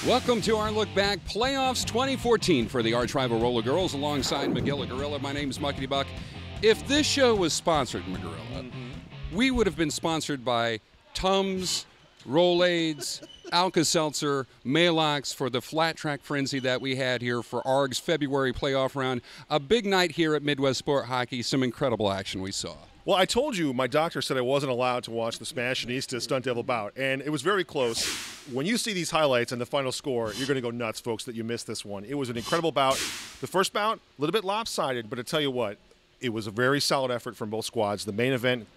Welcome to our look back playoffs 2014 for the arch rival Roller Girls alongside McGilla Gorilla. My name is Muckety Buck. If this show was sponsored, McGorilla, we would have been sponsored by Tums, Rolaids, Alka-Seltzer, Maalox for the flat track frenzy that we had here for ARRG's February playoff round. A big night here at Midwest Sport Hockey, some incredible action we saw. Well, I told you my doctor said I wasn't allowed to watch the Smashinistas Stunt Devil bout, and it was very close. When you see these highlights and the final score, you're going to go nuts, folks, that you missed this one. It was an incredible bout. The first bout, a little bit lopsided, but I tell you what, it was a very solid effort from both squads. The main event,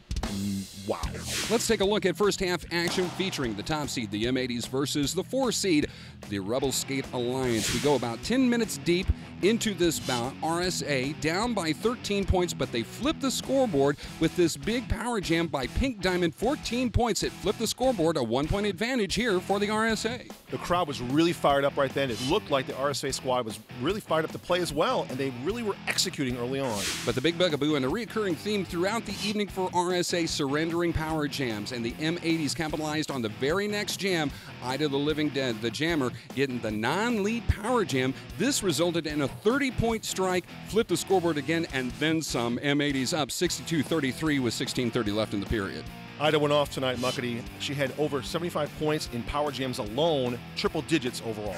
wow. Let's take a look at first half action featuring the top seed, the M80s, versus the 4 seed, the Rebel Skate Alliance. We go about 10 minutes deep into this bout. RSA down by 13 points, but they flip the scoreboard with this big power jam by Pink Diamond. 14 points. It flipped the scoreboard, a 1-point advantage here for the RSA. The crowd was really fired up right then. It looked like the RSA squad was really fired up to play as well, and they really were executing early on. But the big bugaboo and a recurring theme throughout the evening for RSA, surrendering power jams, and the M80s capitalized on the very next jam. Ida the Living Dead, the jammer, getting the non-lead power jam. This resulted in a 30-point strike, flipped the scoreboard again, and then some. M80s up 62-33 with 16:30 left in the period. Ida went off tonight, Muckety. She had over 75 points in power jams alone, triple digits overall.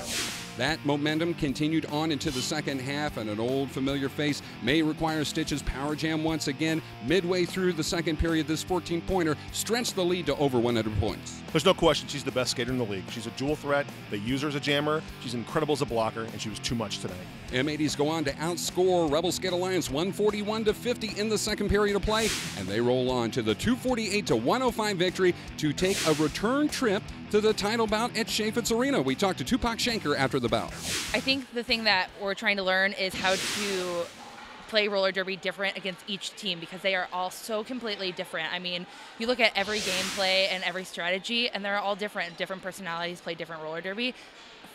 That momentum continued on into the second half, and an old familiar face may require Stitch's power jam once again. Midway through the second period, this 14-pointer stretched the lead to over 100 points. There's no question she's the best skater in the league. She's a dual threat. They use her as a jammer. She's incredible as a blocker, and she was too much tonight. M80s go on to outscore Rebel Skate Alliance 141-50 in the second period of play, and they roll on to the 248-105 victory to take a return trip to the title bout at Chaffetz Arena. We talked to Tupac Shanker after the bout. I think the thing that we're trying to learn is how to play roller derby different against each team, because they are all so completely different. I mean, you look at every gameplay and every strategy, and they're all different. Different personalities play different roller derby.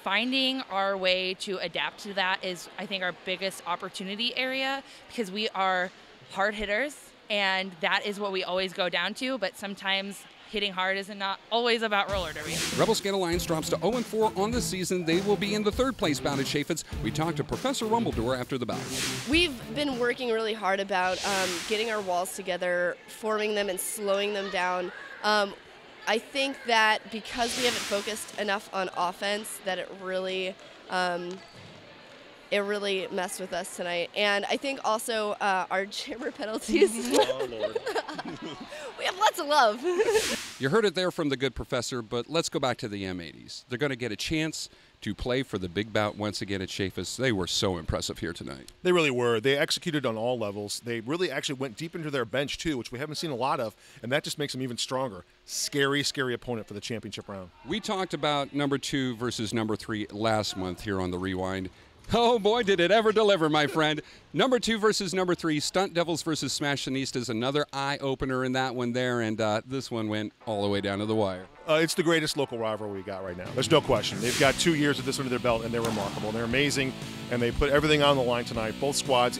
Finding our way to adapt to that is, I think, our biggest opportunity area, because we are hard hitters, and that is what we always go down to, but sometimes hitting hard is not always about roller derby. Rebel Skate Alliance drops to 0-4 on the season. They will be in the third place bout at Chaffetz. We talked to Professor Rumbledore after the bout. We've been working really hard about getting our walls together, forming them and slowing them down. I think that because we haven't focused enough on offense, that it really messed with us tonight. And I think also our jammer penalties. Oh, Lord. We have lots of love. You heard it there from the good professor, but let's go back to the M80s. They're going to get a chance to play for the big bout once again at Chaffetz. They were so impressive here tonight. They really were. They executed on all levels. They really actually went deep into their bench, too, which we haven't seen a lot of, and that just makes them even stronger. Scary, scary opponent for the championship round. We talked about number 2 versus number 3 last month here on the Rewind. Oh boy, did it ever deliver, my friend. Number 2 versus number 3, Stunt Devils versus Smashinistas, another eye-opener in that one there, and this one went all the way down to the wire. It's the greatest local rivalry we got right now. There's no question. They've got 2 years of this under their belt, and they're remarkable. They're amazing, and they put everything on the line tonight. Both squads,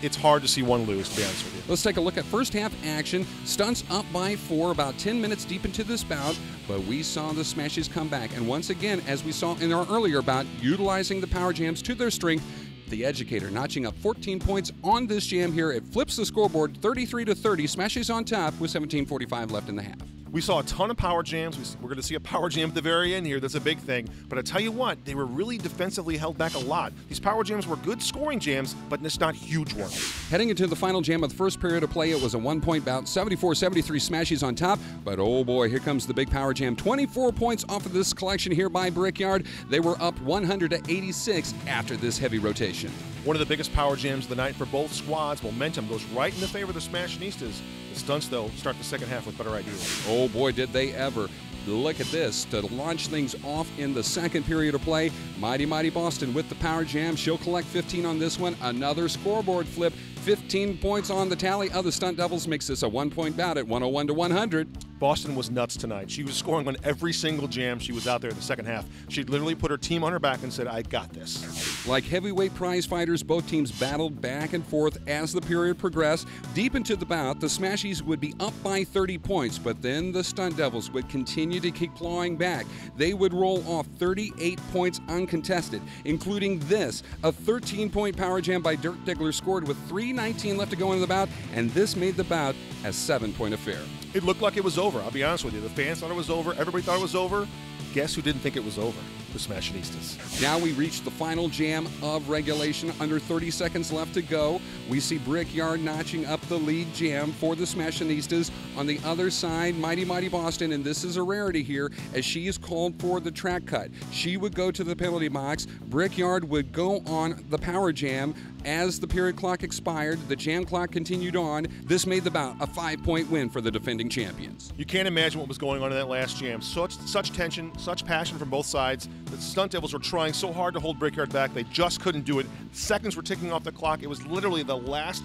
it's hard to see one lose, to be honest with you. Let's take a look at first half action. Stunts up by 4, about 10 minutes deep into this bout, but we saw the Smashies come back, and once again, as we saw in our earlier bout, utilizing the power jams to their strength. The Educator notching up 14 points on this jam here. It flips the scoreboard 33-30. Smashies on top with 17:45 left in the half. We saw a ton of power jams. We're going to see a power jam at the very end here. That's a big thing. But I tell you what, they were really defensively held back a lot. These power jams were good scoring jams, but it's not huge ones. Heading into the final jam of the first period of play, it was a 1-point bout. 74-73 Smashies on top. But oh boy, here comes the big power jam. 24 points off of this collection here by Brickyard. They were up 100-86 after this heavy rotation. One of the biggest power jams of the night for both squads. Momentum goes right in the favor of the Smashinistas. The Stunts, though, start the second half with better ideas. Oh boy, did they ever. Look at this. To launch things off in the second period of play, Mighty Boston with the power jam. She'll collect 15 on this one. Another scoreboard flip. 15 points on the tally of the Stunt Devils makes this a 1-point bout at 101-100. Boston was nuts tonight. She was scoring on every single jam she was out there in the second half. She literally put her team on her back and said, I got this. Like heavyweight prize fighters, both teams battled back and forth as the period progressed. Deep into the bout, the Smashies would be up by 30 points, but then the Stunt Devils would continue to keep clawing back. They would roll off 38 points uncontested, including this, a 13-point power jam by Dirk Diggler scored with 3:19 left to go in the bout, and this made the bout a 7-point affair. It looked like it was over, I'll be honest with you. The fans thought it was over. Everybody thought it was over. Guess who didn't think it was over? The Smashinistas. Now we reach the final jam of regulation. Under 30 seconds left to go. We see Brickyard notching up the lead jam for the Smashinistas. On the other side, Mighty Mighty Boston, and this is a rarity here, as she is called for the track cut. She would go to the penalty box. Brickyard would go on the power jam. As the period clock expired, the jam clock continued on. This made the bout a 5-point win for the defending champions. You can't imagine what was going on in that last jam. Such tension, such passion from both sides. The Stunt Devils were trying so hard to hold Brickyard back. They just couldn't do it. Seconds were ticking off the clock. It was literally the last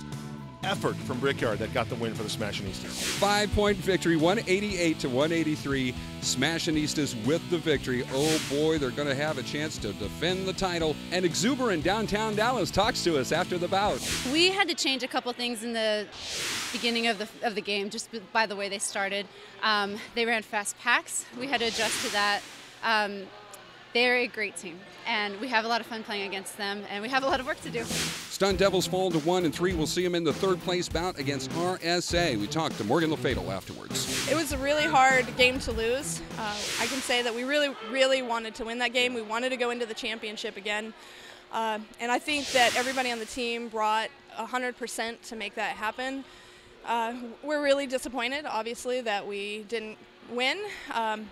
effort from Brickyard that got the win for the Smashinistas. 5-point victory, 188-183. Smashinistas with the victory. Oh boy, they're going to have a chance to defend the title. And exuberant downtown Dallas talks to us after the bout. We had to change a couple things in the beginning of the game, just by the way they started. They ran fast packs. We had to adjust to that. They're a great team, and we have a lot of fun playing against them, and we have a lot of work to do. Stunt Devils fall to 1-3. We'll see them in the third-place bout against RSA. We talked to Morgan LaFadel afterwards. It was a really hard game to lose. I can say that we really wanted to win that game. We wanted to go into the championship again, and I think that everybody on the team brought 100% to make that happen. We're really disappointed, obviously, that we didn't win,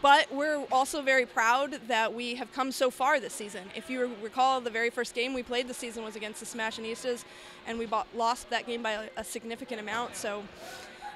but we're also very proud that we have come so far this season. If you recall, the very first game we played this season was against the Smashinistas, and we lost that game by a significant amount. So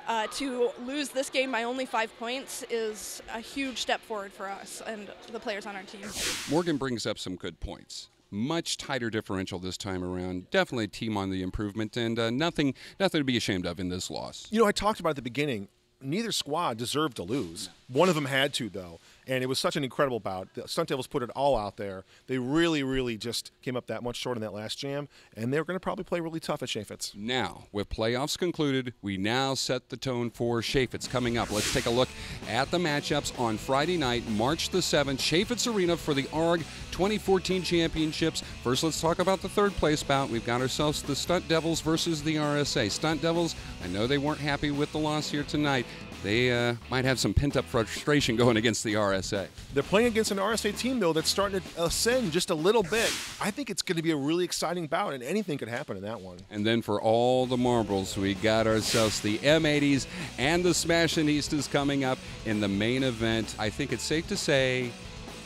to lose this game by only 5 points is a huge step forward for us and the players on our team. Morgan brings up some good points. Much tighter differential this time around. Definitely a team on the improvement, and nothing to be ashamed of in this loss. You know, I talked about at the beginning, neither squad deserved to lose. One of them had to, though, and it was such an incredible bout. The Stunt Devils put it all out there. They really just came up that much short in that last jam, and they're going to probably play really tough at Chaffetz. Now, with playoffs concluded, we now set the tone for Chaffetz coming up. Let's take a look at the matchups on Friday night, March the 7th, Chaffetz Arena for the ARRG 2014 championships. First, let's talk about the third-place bout. We've got ourselves the Stunt Devils versus the RSA. Stunt Devils, I know they weren't happy with the loss here tonight. They might have some pent-up frustration going against the RSA. They're playing against an RSA team, though, that's starting to ascend just a little bit. I think it's going to be a really exciting bout, and anything could happen in that one. And then for all the marbles, we got ourselves the M80s and the Smashinistas coming up in the main event. I think it's safe to say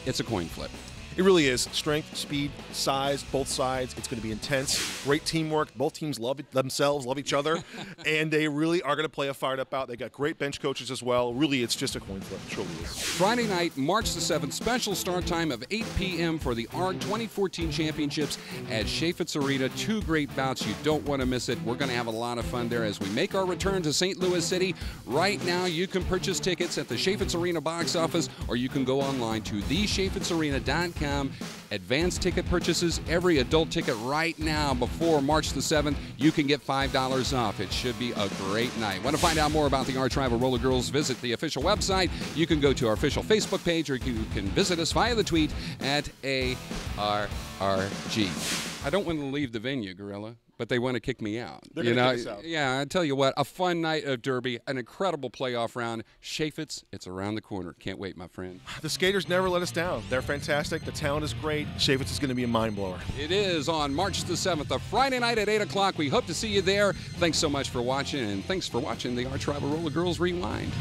it's a coin flip. It really is. Strength, speed, size, both sides. It's going to be intense. Great teamwork. Both teams love themselves, love each other, and they really are going to play a fired-up bout. They got great bench coaches as well. Really, it's just a coin flip. It truly is. Friday night, March the 7th, special start time of 8 p.m. for the ARRG 2014 championships at Chaffetz Arena. Two great bouts. You don't want to miss it. We're going to have a lot of fun there as we make our return to St. Louis City. Right now, you can purchase tickets at the Chaffetz Arena box office, or you can go online to theschaffetzarena.com. Advanced ticket purchases, every adult ticket right now before March the 7th, you can get $5 off. It should be a great night. Want to find out more about the Arch Rival Roller Girls? Visit the official website. You can go to our official Facebook page, or you can visit us via the tweet at ARRG. I don't want to leave the venue, Gorilla, but they want to kick me out. They're going to kick us out. Yeah, I tell you what, a fun night of Derby, an incredible playoff round. Chaffetz, it's around the corner. Can't wait, my friend. The skaters never let us down. They're fantastic. The talent is great. Chaffetz is going to be a mind-blower. It is on March the 7th, a Friday night at 8 o'clock. We hope to see you there. Thanks so much for watching, and thanks for watching the Arch Rival Roller Girls Rewind.